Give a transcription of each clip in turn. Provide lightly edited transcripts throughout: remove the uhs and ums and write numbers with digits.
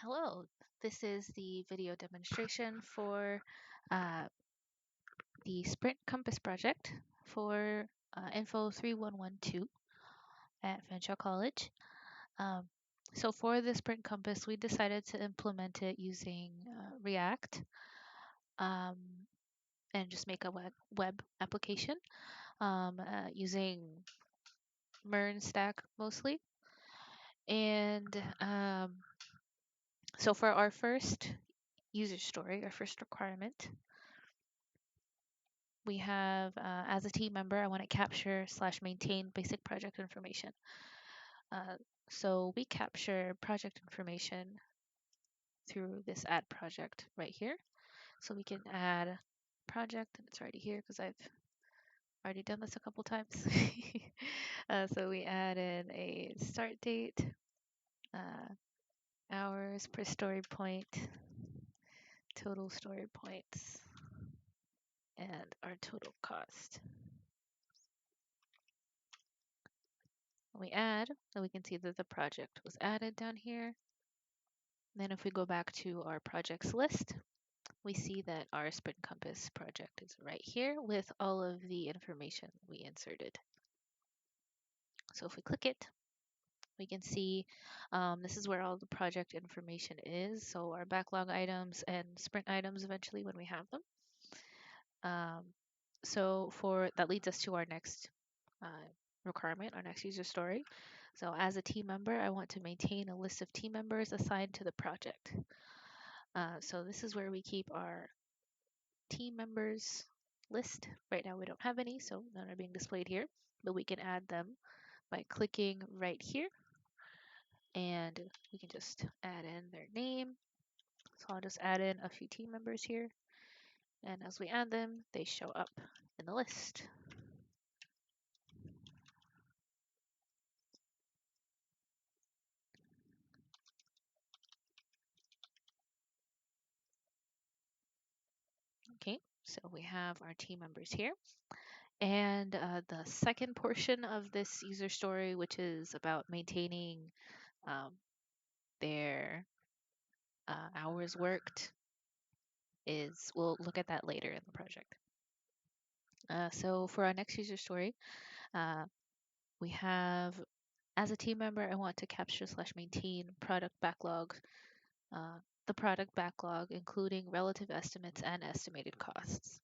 Hello, this is the video demonstration for uh, the Sprint Compass project for INFO3112 at Fanshawe College. Um, so for the Sprint Compass, we decided to implement it using React um, and just make a web application using MERN stack mostly. And so for our first user story, our first requirement, we have as a team member, I want to capture/maintain basic project information. Uh, so we capture project information through this add project right here. So we can add project, and it's already here because I've already done this a couple times. So we add in a start date, hours per story point, total story points, and our total cost. We add, then we can see that the project was added down here. Then if we go back to our projects list, we see that our Sprint Compass project is right here with all of the information we inserted. So if we click it, we can see this is where all the project information is. So our backlog items and sprint items eventually when we have them. So that leads us to our next requirement, our next user story. So as a team member, I want to maintain a list of team members assigned to the project. So this is where we keep our team members list. Right now we don't have any, so none are being displayed here, but we can add them by clicking right here, and we can just add in their name. So I'll just add in a few team members here, and as we add them, they show up in the list. Okay, so we have our team members here. And the second portion of this user story, which is about maintaining um, their hours worked, we'll look at that later in the project. So for our next user story, uh, we have, as a team member, I want to capture/maintain product backlog, the product backlog, including relative estimates and estimated costs.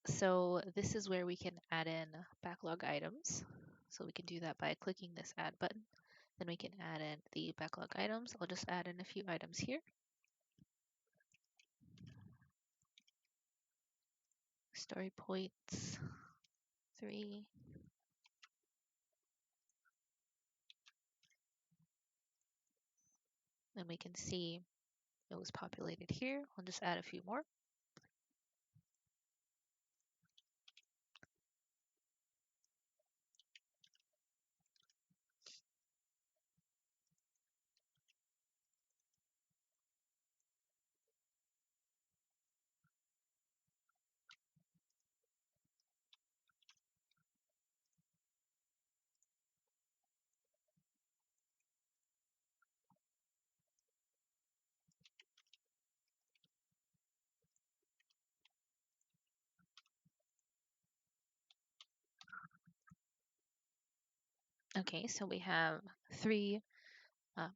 So this is where we can add in backlog items. So we can do that by clicking this add button. Then we can add in the backlog items. I'll just add in a few items here. Story points 3. Then we can see it was populated here. I'll just add a few more. Okay, so we have three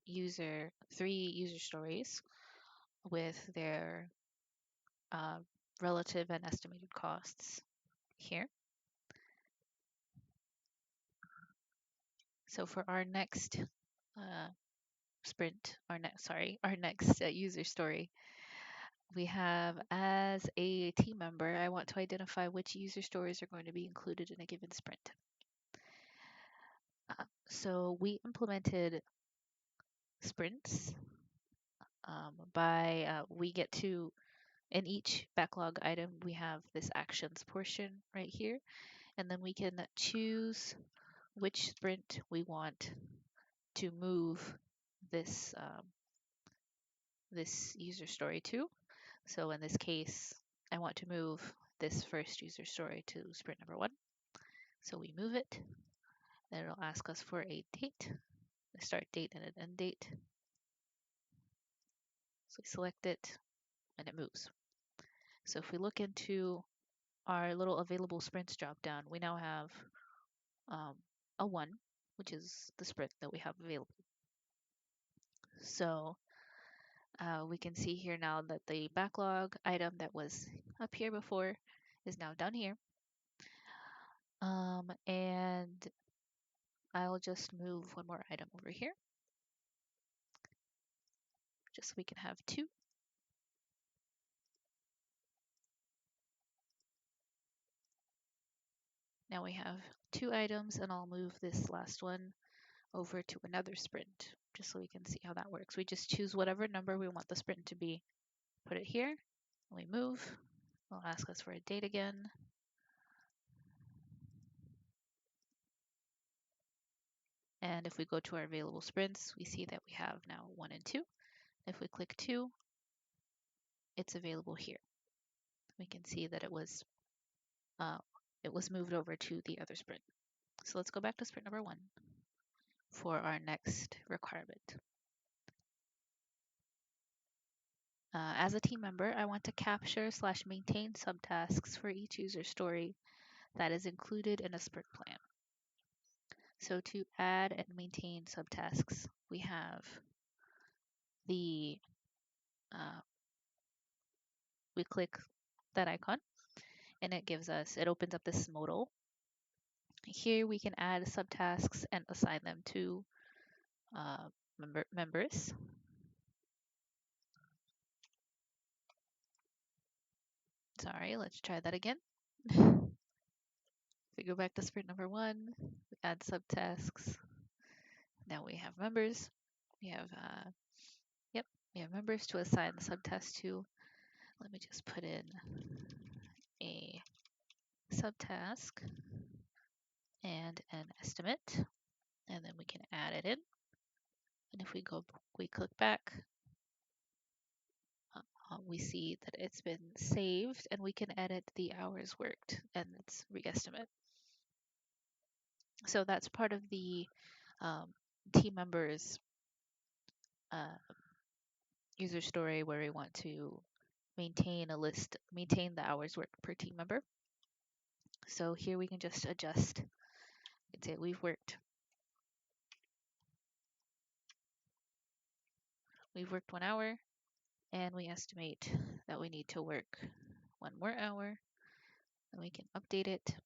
user stories with their uh, relative and estimated costs here. So for our next our next user story, we have, as a team member, I want to identify which user stories are going to be included in a given sprint. So we implemented sprints we get to, in each backlog item, we have this actions portion right here, and then we can choose which sprint we want to move this this user story to. So in this case, I want to move this first user story to sprint number 1. So we move it, then it'll ask us for a date, a start date and an end date. So we select it and it moves. So if we look into our little available sprints drop down, we now have a 1, which is the sprint that we have available. So we can see here now that the backlog item that was up here before is now down here. And I'll just move one more item over here, just so we can have 2. Now we have 2 items, and I'll move this last one over to another sprint, just so we can see how that works. We just choose whatever number we want the sprint to be, put it here, and we move. It'll ask us for a date again. And if we go to our available sprints, we see that we have now 1 and 2. If we click 2, it's available here. We can see that it was moved over to the other sprint. So let's go back to sprint number 1 for our next requirement. As a team member, I want to capture/maintain subtasks for each user story that is included in a sprint plan. So to add and maintain subtasks, we have the we click that icon, and it opens up this modal. Here we can add subtasks and assign them to members. Sorry, let's try that again. We go back to sprint number 1, we add subtasks. Now we have members. We have we have members to assign the subtask to. Let me just put in a subtask and an estimate, and then we can add it in. And if we click back, we see that it's been saved, and we can edit the hours worked and its re-estimate. So that's part of the team members user story where we want to maintain the hours worked per team member. So here we can just adjust. We can say we've worked 1 hour, and we estimate that we need to work 1 more hour, and we can update it.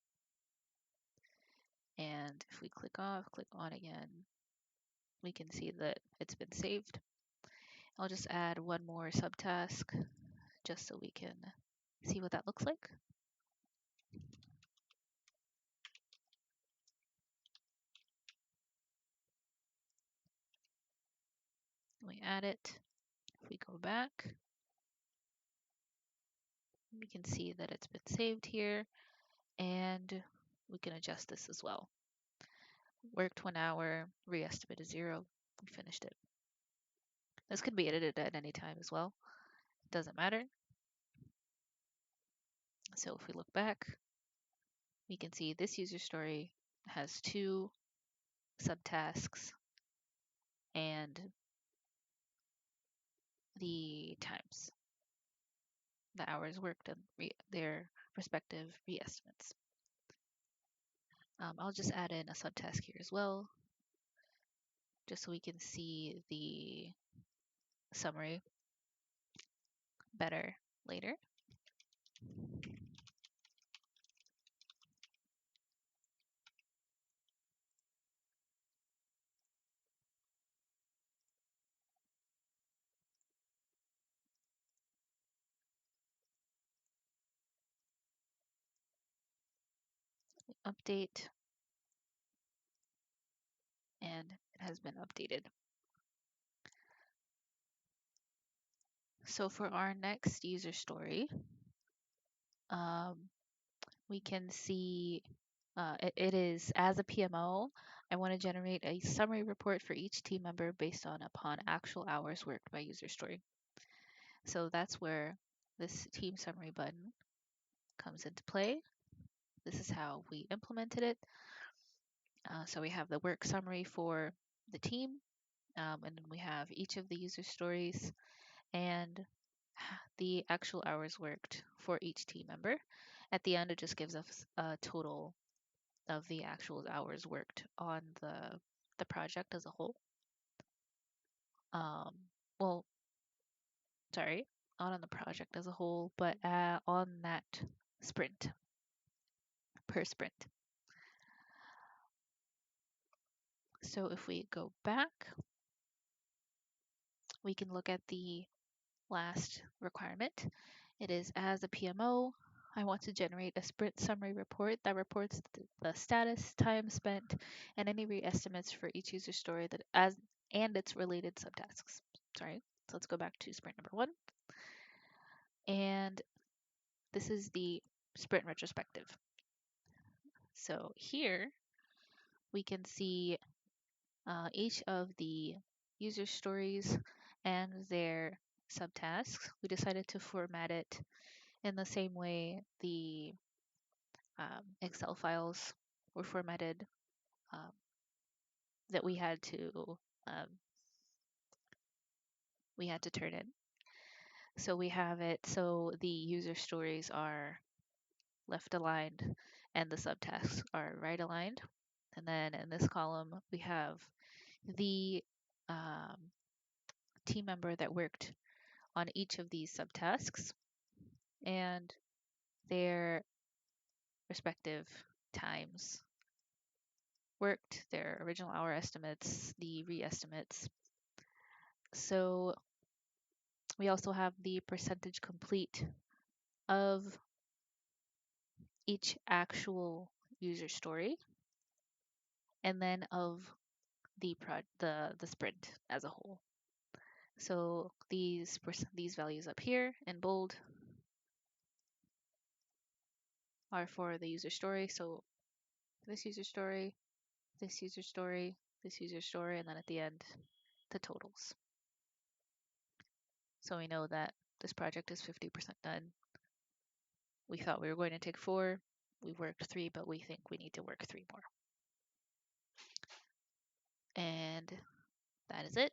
And if we click on again, we can see that it's been saved. I'll just add 1 more subtask just so we can see what that looks like. We add it. If we go back, we can see that it's been saved here, and we can adjust this as well. Worked 1 hour, re-estimate is 0. We finished it. This could be edited at any time as well. It doesn't matter. So if we look back, we can see this user story has 2 subtasks and the times, the hours worked, and their respective re-estimates. I'll just add in a subtask here as well, just so we can see the summary better later. Update, and it has been updated. So for our next user story, we can see it is, as a PMO, I want to generate a summary report for each team member based upon actual hours worked by user story. So that's where this team summary button comes into play. This is how we implemented it. So we have the work summary for the team, and then we have each of the user stories, and the actual hours worked for each team member. At the end, it just gives us a total of the actual hours worked on the project as a whole. Um, well, sorry, not on the project as a whole, but on that sprint, per sprint. So if we go back, we can look at the last requirement. It is, as a PMO, I want to generate a sprint summary report that reports the status, time spent, and any re-estimates for each user story and its related subtasks. Sorry. So let's go back to sprint number 1. And this is the sprint retrospective. So here we can see each of the user stories and their subtasks. We decided to format it in the same way the Excel files were formatted, um, that um, we had to turn in. So we have it so the user stories are left aligned and the subtasks are right aligned. And then in this column we have the um, team member that worked on each of these subtasks and their respective times worked, their original hour estimates, the re-estimates. So we also have the percentage complete of each actual user story and then of the sprint as a whole. So these values up here in bold are for the user story. So this user story, this user story, this user story, and then at the end, the totals. So we know that this project is 50% done. We thought we were going to take 4. We worked 3, but we think we need to work 3 more. And that is it.